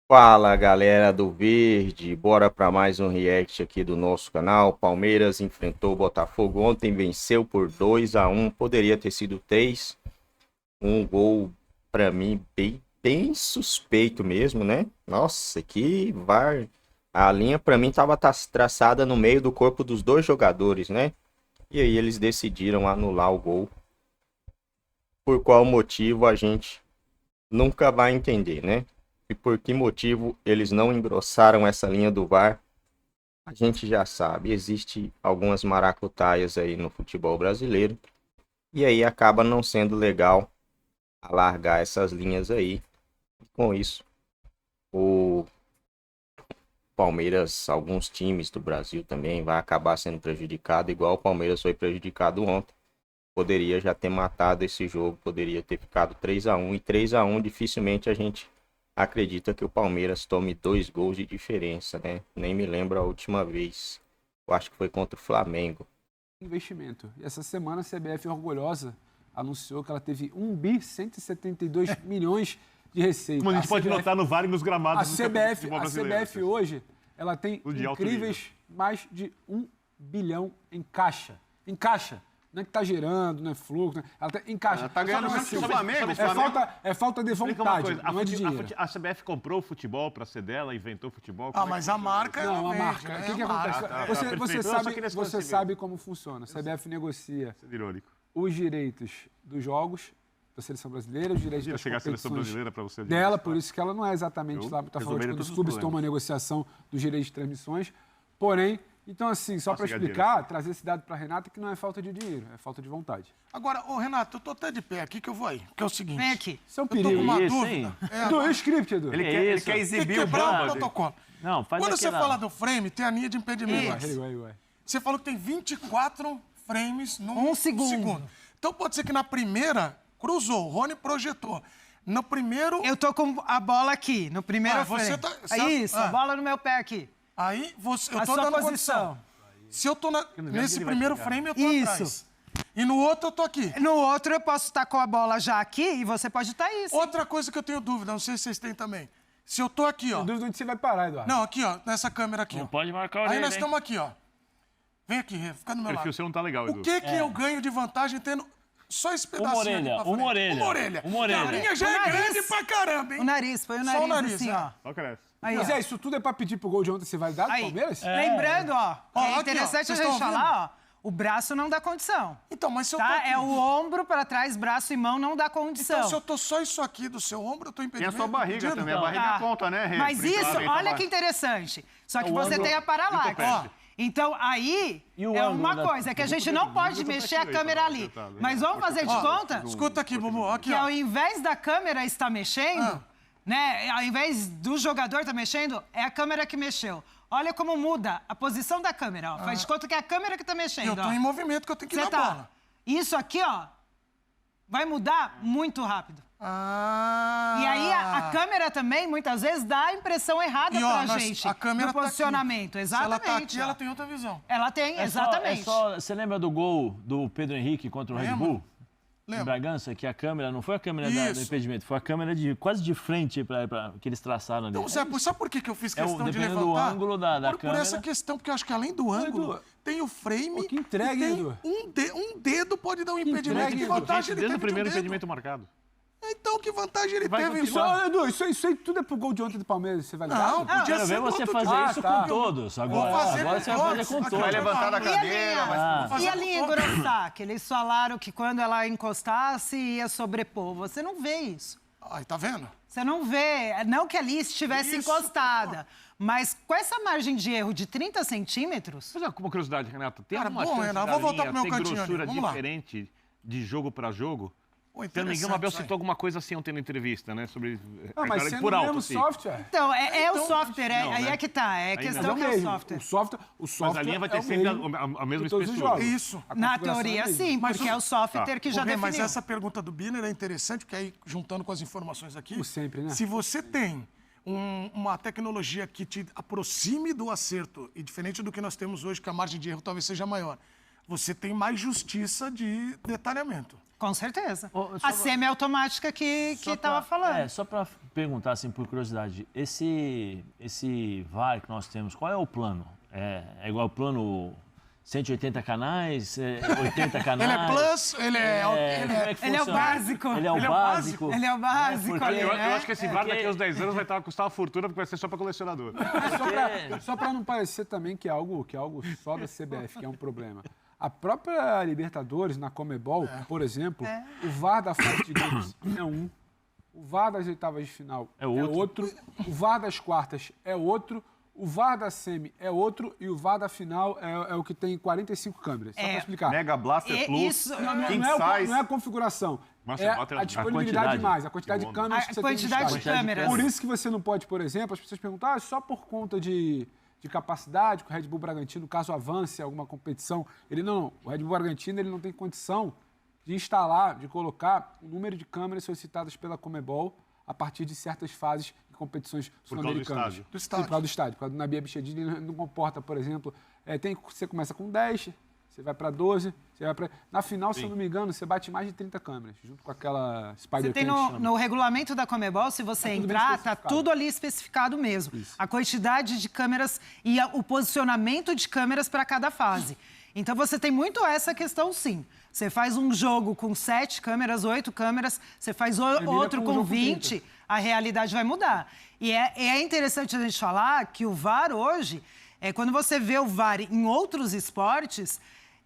Fala galera do Verde, bora para mais um react aqui do nosso canal. Palmeiras enfrentou o Botafogo ontem, venceu por 2-1, poderia ter sido 3. Um gol para mim bem suspeito mesmo, né? Nossa, que VAR. A linha para mim estava traçada no meio do corpo dos dois jogadores, né? E aí eles decidiram anular o gol. Por qual motivo a gente nunca vai entender, né? E por que motivo eles não engrossaram essa linha do VAR, a gente já sabe. Existe algumas maracutaias aí no futebol brasileiro. E aí acaba não sendo legal alargar essas linhas aí. Com isso, o Palmeiras, alguns times do Brasil também vai acabar sendo prejudicado, igual o Palmeiras foi prejudicado ontem. Poderia já ter matado esse jogo, poderia ter ficado 3-1. E 3-1 dificilmente a gente acredita que o Palmeiras tome 2 gols de diferença, né? Nem me lembro a última vez. Eu acho que foi contra o Flamengo. Investimento. E essa semana a CBF orgulhosa anunciou que ela teve 1,172 milhões de receita. Como a gente pode notar no VAR e nos gramados do futebol A brasileiro. CBF hoje, ela tem O de alto incríveis mais de 1 bilhão em caixa. Em caixa. Não é que está gerando, não é fluxo. Ela tá em caixa. Ela tá ganhando Só mais que o Flamengo. É falta de Explica uma vontade, coisa, não é de dinheiro. a CBF comprou o futebol para ser dela, inventou o futebol? Ah, mas a marca Não, ela a vende, marca. né? O que, que A marca. acontece? perfeito. Você Eu só sabe, queria você esclarecer sabe como funciona. A CBF negocia Irônico. os direitos dos jogos da seleção brasileira, os direitos Podia das chegar a seleção competições brasileira para você. dela, por isso que ela não é exatamente Eu lá para falar de resolveria quando os todos os clubes problemas. tomam a negociação dos direitos de transmissões. Porém, então assim, só Nossa, para gadeira, explicar, assim. trazer esse dado para a Renata que não é falta de dinheiro, é falta de vontade. Agora, ô Renato, eu tô até de pé aqui que eu vou aí. Que é o seguinte. Vem aqui. Isso é um Eu tô com perigo. uma Isso, dúvida. hein? Edu, e o script, Edu? Ele isso? quer Tem que exibir o quebrar o brother. protocolo. Não, faz Quando você aquela... fala do frame, tem a linha de impedimento. Isso. Vai. Você falou que tem 24 frames num Um segundo. Então pode ser que na primeira cruzou, o Rony projetou. No primeiro, Eu tô com a bola aqui, no primeiro você frame. tá- É isso, ah. a bola no meu pé aqui. aí você, eu A tô sua dando posição. condição. Se eu tô nesse ele vai primeiro chegar. frame, eu tô Isso. atrás. E no outro, eu tô aqui. No outro eu posso estar com a bola já aqui e você pode estar isso. Outra coisa que eu tenho dúvida, não sei se vocês têm também. Se eu tô aqui, ó. Tenho dúvida onde você vai parar, Eduardo. Não, aqui, ó, nessa câmera aqui, ó. Não pode marcar o Aí orelha, nós hein? estamos aqui, ó. Vem aqui, Rê, fica do O meu perfil lado. seu não tá legal, Edu. O que eu ganho de vantagem tendo só esse pedacinho orelha, aqui pra frente? uma orelha, Uma orelha. uma orelha. A minha já O é nariz. grande pra caramba, hein? O nariz, foi o Só nariz, o nariz, assim, é. ó. Só cresce. Aí, Mas ó. é, isso tudo é para pedir pro gol de ontem ser validado, Aí, Palmeiras? lembrando, ó, Ó, é aqui, ó, interessante a vocês gente estão falar, ó, o braço não dá condição, Então, mas se eu tô tá? aqui... É o ombro pra trás, braço e mão não dá Então, condição. se eu tô só isso aqui do seu ombro, eu tô Tem impedindo. a sua barriga também, a barriga Tá. conta, né, Rê? Mas Brincar, isso, bem, olha tá que interessante. Só que o você ângulo tem a paralaxe. compete. Então, aí, E o é ângulo uma da- coisa, é que a gente não pode mexer a câmera ali. Mas vamos fazer de conta Escuta aqui, Bubu, aqui, que ó. ao invés da câmera estar mexendo, né, ao invés do jogador estar mexendo, é a câmera que mexeu. Olha como muda a posição da câmera, ó. Faz de conta que é a câmera que está E mexendo, eu tô ó. em movimento, que eu tenho que ir Você na tá. bola. Isso aqui, ó, vai mudar muito rápido. Ah... E aí a câmera também, muitas vezes, dá a impressão errada E, ó, pra gente a câmera no tá aqui. posicionamento. Se Exatamente. ela tá aqui, ó. ela tem outra visão. Ela tem, exatamente. Você lembra do gol do Pedro Henrique contra o Red Lembro. Bull? Em Lembra? Bragança, que a câmera, não foi a câmera do Isso. impedimento, foi a câmera quase de frente que eles traçaram ali. Então, Zé, sabe por que eu fiz É o- questão de dependendo levantar? do ângulo da por câmera. essa questão, porque eu acho que além do ângulo, Edu, tem o frame que entregue, e tem Edu. um dedo pode dar um impedimento. entregue, Que Edu. vantagem ele Desde teve o primeiro de um dedo? impedimento marcado. Então, que vantagem ele Vai teve? continuar. Só, Edu, isso aí tudo é pro gol de ontem do Palmeiras ser validado? Não, podia Quero ser ver no você outro fazer dia. isso tá. com todos. Agora, fazer agora você vai fazer todos. com Aqui todos. vai levantar da E a cadeira, linha, vai fazer e a com linha todos. engrossar? Que eles falaram que quando ela encostasse ia sobrepor. Você não vê isso. Aí, tá vendo? Você não vê. Não que ali estivesse Isso, encostada. Mas com essa margem de erro de 30 centímetros... Mas uma curiosidade, Renato. Tem Cara, alguma bom, chance Renato, da vou voltar linha pro meu ter cantinho ali. grossura Vamos lá. diferente de jogo para jogo? Pô, Se eu não me engano, o Abel interessante citou alguma coisa assim ontem na entrevista, né? Sobre... Ah, mas claro, sendo por o alto, mesmo assim. software. Então, é o Então, software. não, Aí né? é que tá. É Ainda questão Mas é o que é o mesmo. software. O software Mas a linha vai é ter o sempre mesmo a mesma de todos os espessura. jogos. Isso. A Na configuração teoria, é a mesma. sim, Mas porque é o software que já Rê, definiu. mas essa pergunta do Biner é interessante, porque aí, juntando com as informações aqui... Como sempre, né? Se você tem uma tecnologia que te aproxime do acerto, e diferente do que nós temos hoje, que a margem de erro talvez seja maior, você tem mais justiça de detalhamento. Com certeza. Só A semi-automática que estava falando. Só para perguntar, assim, por curiosidade, esse VAR que nós temos, qual é o plano? É igual ao plano 180 canais, 80 canais? Ele é plus, ele é... Como é que Ele é o funciona? básico. Ele é o básico. Ele é o básico. porque- Eu né? acho que esse VAR daqui a uns 10 anos vai custar uma fortuna, porque vai ser só para colecionador. Só para não parecer também que é algo só da CBF, que é um problema. A própria Libertadores, na Comebol, por exemplo, o VAR da fase de grupos é um, o VAR das oitavas de final é outro, o VAR das quartas é outro, o VAR da semi é outro e o VAR da final é o que tem 45 câmeras. Só para explicar. Mega Blaster Plus, isso- King Não é Size. a configuração. Master É Bater- a a disponibilidade quantidade. mais, a quantidade de câmeras A que você quantidade tem de no estádio. câmeras. Por isso que você não pode, por exemplo, as pessoas perguntam, só por conta de capacidade, que o Red Bull Bragantino, caso avance alguma competição, o Red Bull Bragantino ele não tem condição de instalar, de colocar o número de câmeras solicitadas pela Comebol a partir de certas fases de competições causa do sul-americanas. estádio. Do estádio. Sim, por causa do estádio. Por causa do Nabi Abichedid, ele não comporta, por exemplo, você começa com 10, você vai para 12, você vai para... Na final, se eu não me engano, você bate mais de 30 câmeras, junto com aquela Spider Você tem no regulamento da Comebol, se você tudo bem entrar, tá especificado. tudo ali especificado mesmo. A quantidade de câmeras e o posicionamento de câmeras para cada fase. Então você tem muito essa questão, sim. Você faz um jogo com 7 câmeras, 8 câmeras, você faz outro com um com jogo com 20, 30. a realidade vai mudar. E é interessante a gente falar que o VAR hoje, quando você vê o VAR em outros esportes,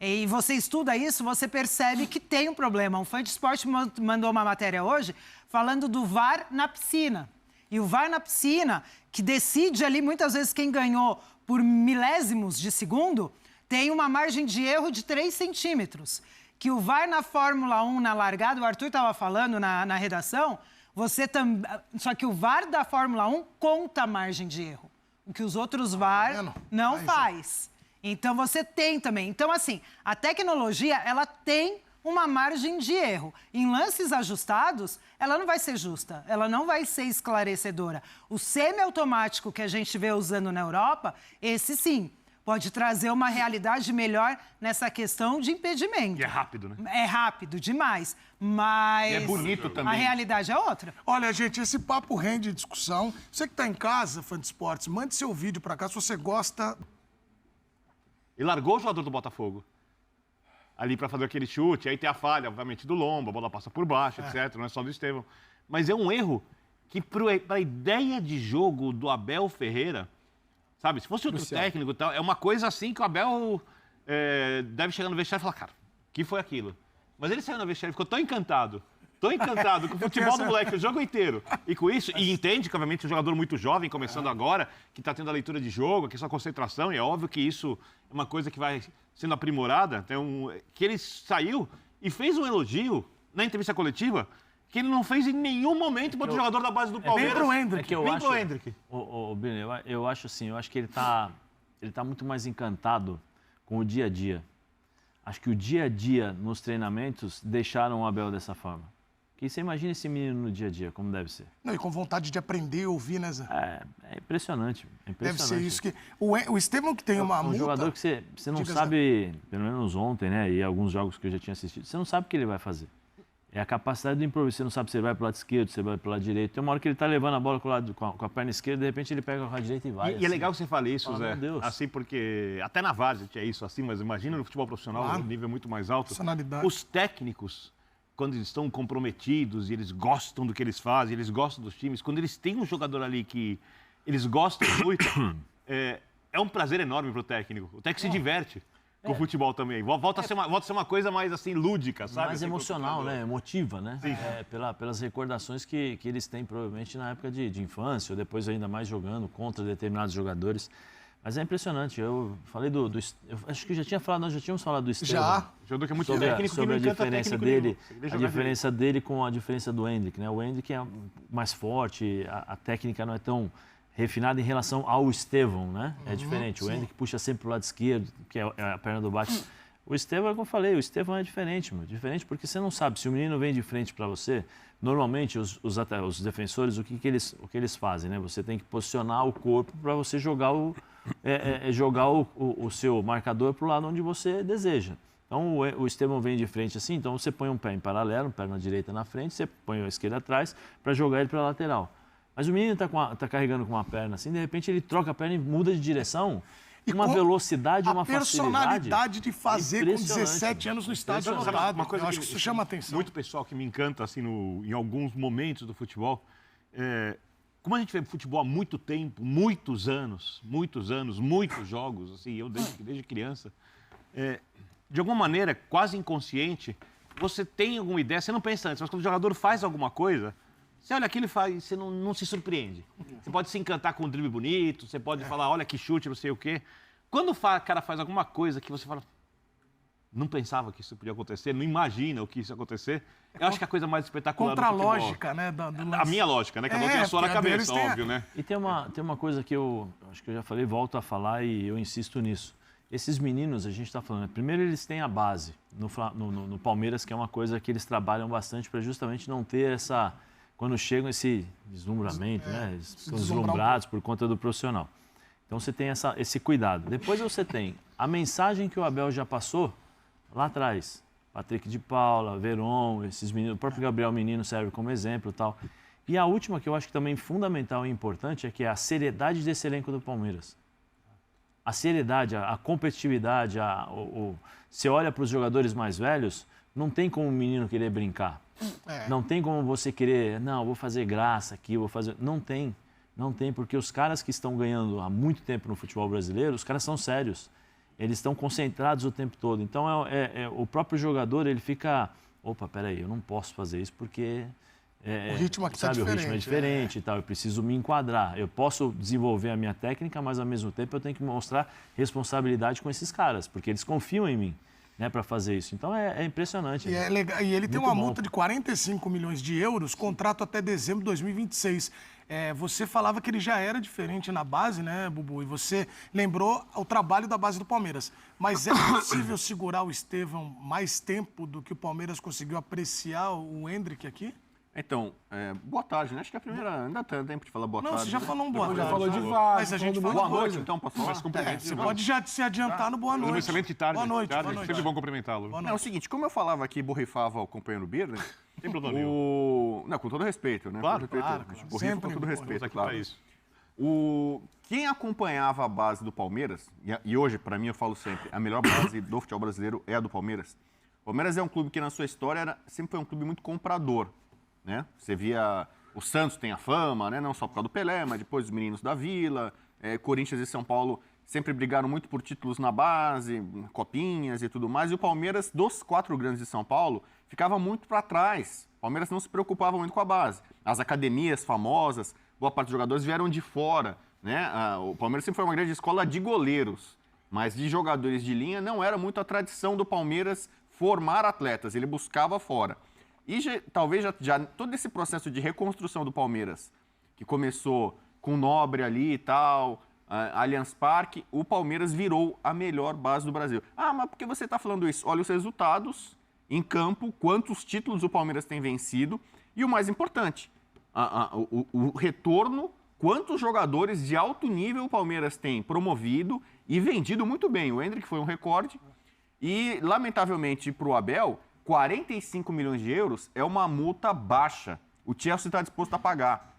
e você estuda isso, você percebe que tem um problema. Um fã de esporte mandou uma matéria hoje falando do VAR na piscina. E o VAR na piscina, que decide ali muitas vezes quem ganhou por milésimos de segundo, tem uma margem de erro de 3 centímetros. Que o VAR na Fórmula 1, na largada, o Arthur estava falando na redação, só que o VAR da Fórmula 1 conta a margem de erro. O que os outros VAR não faz. Então, você tem também. Então, assim, a tecnologia, ela tem uma margem de erro. Em lances ajustados, ela não vai ser justa, ela não vai ser esclarecedora. O semiautomático que a gente vê usando na Europa, esse sim, pode trazer uma realidade melhor nessa questão de impedimento. E é rápido, né? É rápido demais, mas... E é bonito também. A realidade é outra. Olha, gente, esse papo rende discussão. Você que está em casa, fã de esportes, mande seu vídeo para cá se você gosta. E largou o jogador do Botafogo. Ali para fazer aquele chute, aí tem a falha, obviamente, do Lomba, a bola passa por baixo, etc. Não é só do Estevão. Mas é um erro que, para a ideia de jogo do Abel Ferreira, sabe? Se fosse outro técnico e tal, é uma coisa assim que o Abel deve chegar no vestiário e falar, cara, o que foi aquilo? Mas ele saiu no vestiário e ficou tão encantado com o futebol do moleque o jogo inteiro. E com isso, e entende que, obviamente, é um jogador muito jovem, começando agora, que está tendo a leitura de jogo, que é sua concentração, e é óbvio que isso é uma coisa que vai sendo aprimorada. Que ele saiu e fez um elogio na entrevista coletiva que ele não fez em nenhum momento para o jogador da base do Palmeiras. Nem pro Hendrick. É que eu Nem acho, pro Hendrick. Bini, eu acho assim, eu acho que ele tá muito mais encantado com o dia a dia. Acho que o dia a dia nos treinamentos deixaram o Abel dessa forma. Que você imagina esse menino no dia a dia, como deve ser. Não, e com vontade de aprender, ouvir, né, Zé? É impressionante. Deve ser isso que... O Estevão que tem uma um multa... jogador que você não Diga, sabe, pelo menos ontem, né, e alguns jogos que eu já tinha assistido, você não sabe o que ele vai fazer. É a capacidade do improviso. Você não sabe se ele vai para o lado esquerdo, se ele vai para o lado direito. Tem uma hora que ele está levando a bola com a perna esquerda, de repente ele pega com a direita e vai. E assim. é legal que você fale isso, Zé. Meu Deus. Assim, porque até na várzea é isso, assim, mas imagina no futebol profissional, Claro. o nível é muito mais alto. Personalidade. Os técnicos, quando eles estão comprometidos e eles gostam do que eles fazem, eles gostam dos times, quando eles têm um jogador ali que eles gostam muito, é um prazer enorme para o técnico. O técnico se diverte com o futebol também. Volta a ser uma coisa mais assim, lúdica, sabe? Mais assim, pro emocional, torcedor. né? Emotiva, né? Pelas recordações que eles têm, provavelmente, na época de infância, ou depois ainda mais jogando contra determinados jogadores. Mas é impressionante. Eu falei eu acho que nós já tínhamos falado do Estevão. Já. Jogador que é muito Sobre técnico, a que não encanta diferença técnico dele, nenhum. Ele a joga diferença dele com a diferença do Hendrick, né? O Hendrick é mais forte, a técnica não é tão refinada em relação ao Estevão, né? É diferente. O Hendrick puxa sempre pro lado esquerdo, que é a perna do bate. O Estevão, como eu falei, o Estevão é diferente, mano. Diferente porque você não sabe, se o menino vem de frente para você, normalmente os defensores, o que eles fazem, né? Você tem que posicionar o corpo para você jogar o seu marcador para o lado onde você deseja. Então o Estevão vem de frente assim, então você põe um pé em paralelo, perna direita na frente, você põe a esquerda atrás para jogar ele para a lateral. Mas o menino tá carregando com uma perna assim, de repente ele troca a perna e muda de direção. E Uma com velocidade, uma a facilidade. personalidade de fazer com impressionante. 17 anos no estádio lotado. Uma coisa Eu acho que isso chama atenção. Muito pessoal que me encanta, assim, em alguns momentos do futebol. Como a gente vê futebol há muito tempo, muitos anos, muitos jogos, assim, eu desde criança, de alguma maneira, quase inconsciente, você tem alguma ideia, você não pensa antes, mas quando o jogador faz alguma coisa, você olha aquilo e faz, você não se surpreende. Você pode se encantar com um drible bonito, você pode falar, olha que chute, não sei o quê. Quando o cara faz alguma coisa que você fala, não pensava que isso podia acontecer, não imagina o que isso ia acontecer, eu acho que é a coisa mais espetacular Contra a do futebol. lógica, né? A minha lógica, né? Cada um tem a sua na porque a cabeça, deles tem óbvio, né? E tem uma coisa que eu acho que eu já falei, volto a falar e eu insisto nisso. Esses meninos, a gente está falando, primeiro eles têm a base no Palmeiras, que é uma coisa que eles trabalham bastante para justamente não ter essa... Quando chegam esse deslumbramento, né? Eles são deslumbrados por conta do profissional. Então você tem esse cuidado. Depois você tem a mensagem que o Abel já passou lá atrás. Patrick de Paula, Veron, esses meninos, o próprio Gabriel Menino serve como exemplo e tal. E a última que eu acho que também fundamental e importante é que é a seriedade desse elenco do Palmeiras. A seriedade, a competitividade, você olha para os jogadores mais velhos, não tem como o menino querer brincar. Não tem como você querer, não, vou fazer graça aqui, vou fazer... Não tem, porque os caras que estão ganhando há muito tempo no futebol brasileiro, os caras são sérios. Eles estão concentrados o tempo todo. Então, o próprio jogador, ele fica... Opa, peraí, eu não posso fazer isso porque... o ritmo aqui sabe, o ritmo é diferente e tal. Eu preciso me enquadrar. Eu posso desenvolver a minha técnica, mas, ao mesmo tempo, eu tenho que mostrar responsabilidade com esses caras, porque eles confiam em mim, né, para fazer isso. Então, é impressionante. E, legal, e ele tem Muito uma bom. multa de 45 milhões de euros, contrato até dezembro de 2026. Você falava que ele já era diferente na base, né, Bubu? E você lembrou o trabalho da base do Palmeiras. Mas é possível segurar o Estevão mais tempo do que o Palmeiras conseguiu apreciar o Hendrick aqui? Então, boa tarde, né? Acho que a primeira... Ainda tem tempo de falar boa tarde. Não, você já né? falou um boa tarde. Já falou de vários. Mas a gente Boa fala noite, então, posso falar? Mas cumprimento. Você pode já se adiantar no boa Uma noite. excelente tarde. Boa noite, tarde. boa noite. Sempre bom cumprimentá-lo. Boa Não, é o seguinte, como eu falava aqui, borrifava o companheiro Birner, Sem problema nenhum. Não, com todo respeito, né? Claro, com todo claro, respeito. claro. Borrifa Sempre com todo bom. respeito, Estamos aqui claro. para isso. Quem acompanhava a base do Palmeiras, e hoje, para mim, eu falo sempre, a melhor base do futebol brasileiro é a do Palmeiras. O Palmeiras é um clube que, na sua história, sempre foi um clube muito comprador, né? Você via... O Santos tem a fama, né? Não só por causa do Pelé, mas depois os meninos da Vila. Corinthians e São Paulo sempre brigaram muito por títulos na base, copinhas e tudo mais. E o Palmeiras, dos 4 grandes de São Paulo, ficava muito para trás. O Palmeiras não se preocupava muito com a base. As academias famosas, boa parte dos jogadores vieram de fora, né? O Palmeiras sempre foi uma grande escola de goleiros, mas de jogadores de linha não era muito a tradição do Palmeiras formar atletas, ele buscava fora. E talvez já todo esse processo de reconstrução do Palmeiras, que começou com o Nobre ali e tal, Allianz Parque, o Palmeiras virou a melhor base do Brasil. Ah, mas por que você está falando isso? Olha os resultados em campo, quantos títulos o Palmeiras tem vencido e o mais importante, o retorno, quantos jogadores de alto nível o Palmeiras tem promovido e vendido muito bem. O Hendrick foi um recorde e, lamentavelmente, para o Abel... 45 milhões de euros é uma multa baixa. O Chelsea está disposto a pagar.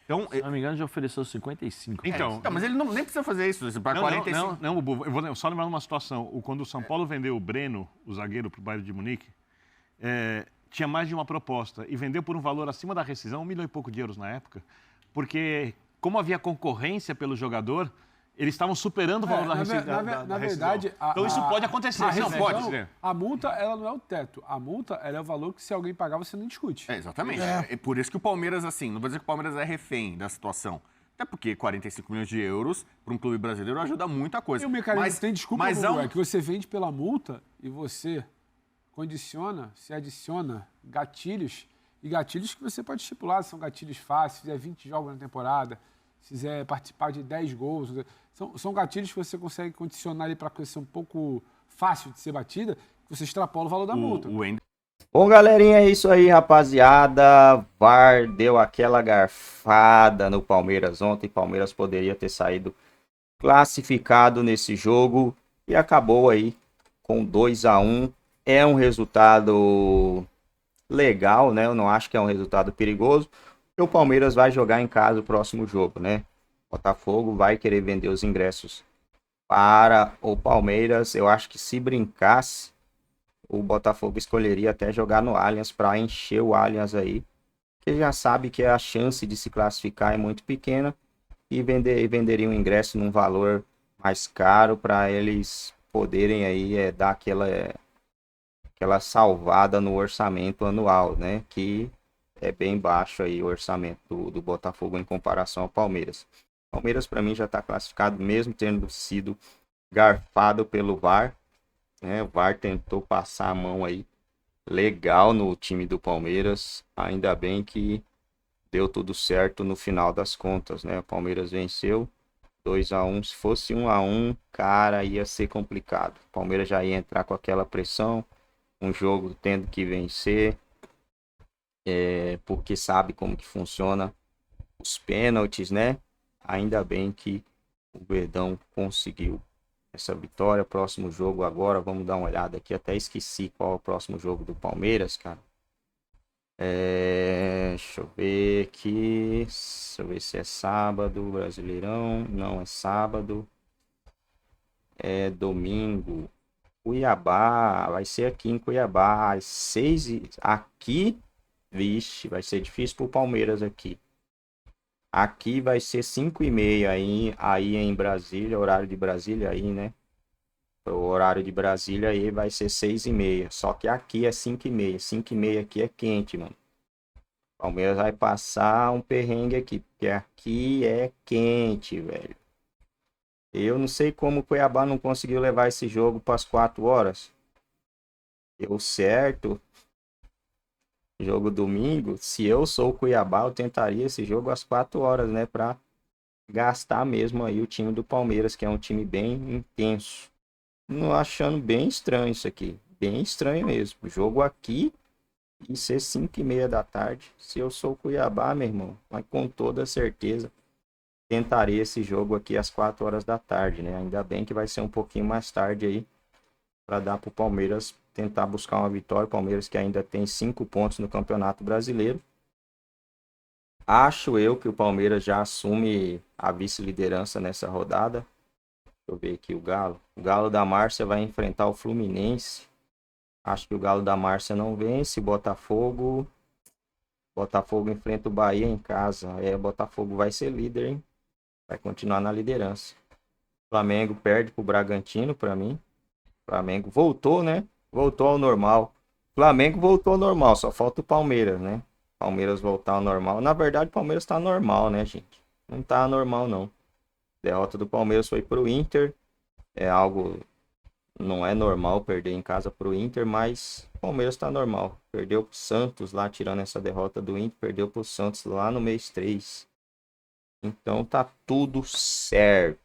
Então, Se não me engano, já ofereceu 55. Então, mas ele nem precisa fazer isso. Para 45. Não, Bubu, eu vou só lembrar uma situação. Quando o São Paulo vendeu o Breno, o zagueiro, para o Bayern de Munique, tinha mais de uma proposta e vendeu por um valor acima da rescisão, 1 milhão e pouco de euros na época, porque como havia concorrência pelo jogador, eles estavam superando o valor da rescisão. Na verdade, então isso pode acontecer, não pode ser. A multa, ela não é o teto. A multa, ela é o valor que se alguém pagar, você não discute. Exatamente. É por isso que o Palmeiras, assim, não vou dizer que o Palmeiras é refém da situação. Até porque 45 milhões de euros para um clube brasileiro ajuda muita coisa. E o mecanismo tem desculpa, mas é que você vende pela multa e você se adiciona gatilhos, e gatilhos que você pode estipular, são gatilhos fáceis, se fizer 20 jogos na temporada, se quiser participar de 10 gols. São gatilhos que você consegue condicionar ali para coisa ser um pouco fácil de ser batida, que você extrapola o valor da multa. Bom, galerinha, é isso aí, rapaziada. VAR deu aquela garfada no Palmeiras ontem. Palmeiras poderia ter saído classificado nesse jogo e acabou aí com 2-1. É um resultado legal, né? Eu não acho que é um resultado perigoso. E o Palmeiras vai jogar em casa o próximo jogo, né? O Botafogo vai querer vender os ingressos para o Palmeiras. Eu acho que se brincasse, o Botafogo escolheria até jogar no Allianz para encher o Allianz aí. Porque já sabe que a chance de se classificar é muito pequena e venderia um ingresso num valor mais caro para eles poderem aí dar aquela salvada no orçamento anual, né? Que é bem baixo aí o orçamento do Botafogo em comparação ao Palmeiras. O Palmeiras para mim já está classificado mesmo tendo sido garfado pelo VAR, né? O VAR tentou passar a mão aí legal no time do Palmeiras, ainda bem que deu tudo certo no final das contas, né? O Palmeiras venceu 2-1. Se fosse 1-1, cara, ia ser complicado. O Palmeiras já ia entrar com aquela pressão, um jogo tendo que vencer, porque sabe como que funciona os pênaltis, né? Ainda bem que o Verdão conseguiu essa vitória. Próximo jogo agora, vamos dar uma olhada aqui. Até esqueci qual é o próximo jogo do Palmeiras, cara. Deixa eu ver aqui. Deixa eu ver se é sábado, Brasileirão. Não, é sábado. É domingo. Cuiabá. Vai ser aqui em Cuiabá. Às 6 aqui. Vixe, vai ser difícil pro Palmeiras aqui. Aqui vai ser 5h30 aí em Brasília, horário de Brasília aí, né? O horário de Brasília aí vai ser 6h30. Só que aqui é 5h30. 5h30 aqui é quente, mano. Palmeiras vai passar um perrengue aqui, porque aqui é quente, velho. Eu não sei como o Cuiabá não conseguiu levar esse jogo para as 4 horas. Deu certo. Jogo domingo. Se eu sou o Cuiabá, eu tentaria esse jogo às 4 horas, né? Pra gastar mesmo aí o time do Palmeiras, que é um time bem intenso. Não achando bem estranho isso aqui. Bem estranho mesmo. O jogo aqui e ser 5h30 da tarde. Se eu sou o Cuiabá, meu irmão, mas com toda certeza tentarei esse jogo aqui às 4 horas da tarde, né? Ainda bem que vai ser um pouquinho mais tarde aí para dar pro Palmeiras tentar buscar uma vitória. O Palmeiras que ainda tem 5 pontos no Campeonato Brasileiro. Acho eu que o Palmeiras já assume a vice-liderança nessa rodada. Deixa eu ver aqui o Galo. O Galo da Márcia vai enfrentar o Fluminense. Acho que o Galo da Márcia não vence. Botafogo enfrenta o Bahia em casa. O Botafogo vai ser líder, hein? Vai continuar na liderança. Flamengo perde pro Bragantino, para mim. Flamengo voltou, né? Voltou ao normal. Flamengo voltou ao normal, só falta o Palmeiras, né? Palmeiras voltar ao normal. Na verdade, o Palmeiras tá normal, né, gente? Não tá normal, não. Derrota do Palmeiras foi pro Inter. É algo... Não é normal perder em casa pro Inter, mas o Palmeiras tá normal. Perdeu pro Santos lá, tirando essa derrota do Inter. Perdeu pro Santos lá no mês 3. Então tá tudo certo.